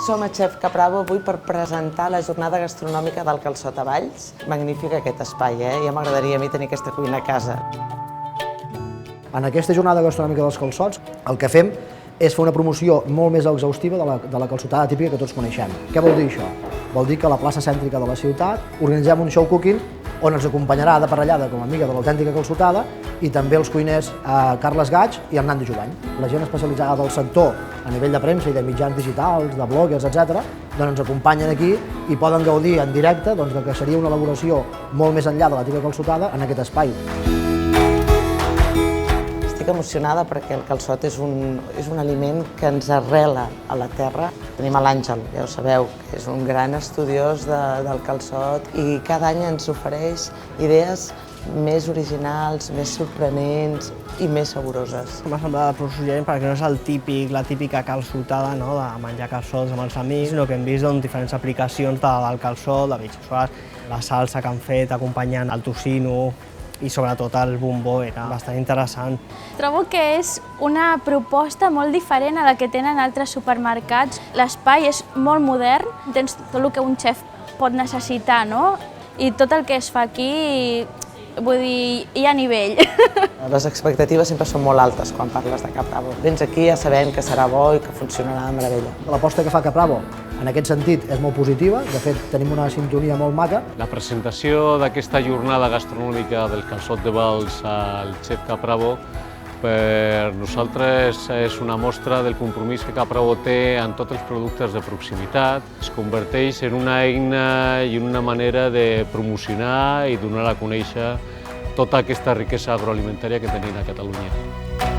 Som a Chef Capravo avui per presentar la jornada gastronòmica del Calçot a Valls. Magnífic aquest espai, Ja m'agradaria a mi tenir aquesta cuina a casa. En aquesta jornada gastronòmica dels calçots, el que fem és fer una promoció molt més exhaustiva de la calçotada típica que tots coneixem. Què vol dir això? Vol dir que a la plaça cèntrica de la ciutat organitzem un show cooking on ens acompanyarà de parellada com a amiga de l'autèntica calçotada i també els cuiners Carles Gaig i Hernán de Jubany. La gent especialitzada del sector a nivell de premsa i de mitjans digitals, de bloggers, etc., doncs ens acompanyen aquí i poden gaudir en directe del que seria una elaboració molt més enllà de la típica calçotada en aquest espai. Estic emocionada perquè el calçot és un aliment que ens arrela a la terra. Tenim l'Àngel, ja ho sabeu, que és un gran estudiós del calçot i cada any ens ofereix idees més originals, més sorprenents i més saboroses. M'ha semblat prou suggerent perquè no és la típica calçotada de menjar calçots amb els amics, sinó que hem vist diferents aplicacions del calçot, de bitxes, la salsa que han fet acompanyant el tocino, i sobretot el bombó era bastant interessant. Trobo que és una proposta molt diferent a la que tenen altres supermercats. L'espai és molt modern, tens tot el que un xef pot necessitar, no? I tot el que es fa aquí, vull dir, hi ha nivell. Les expectatives sempre són molt altes quan parles de Capravo. Vens aquí ja sabent que serà bo i que funcionarà de meravella. L'aposta que fa Capravo en aquest sentit és molt positiva, de fet tenim una sintonia molt maca. La presentació d'aquesta jornada gastronòmica del Calçot de Valls al Chef Capravo per nosaltres és una mostra del compromís que Capravo té en tots els productes de proximitat. Es converteix en una eina i una manera de promocionar i donar a conèixer tota aquesta riquesa agroalimentària que tenim a Catalunya.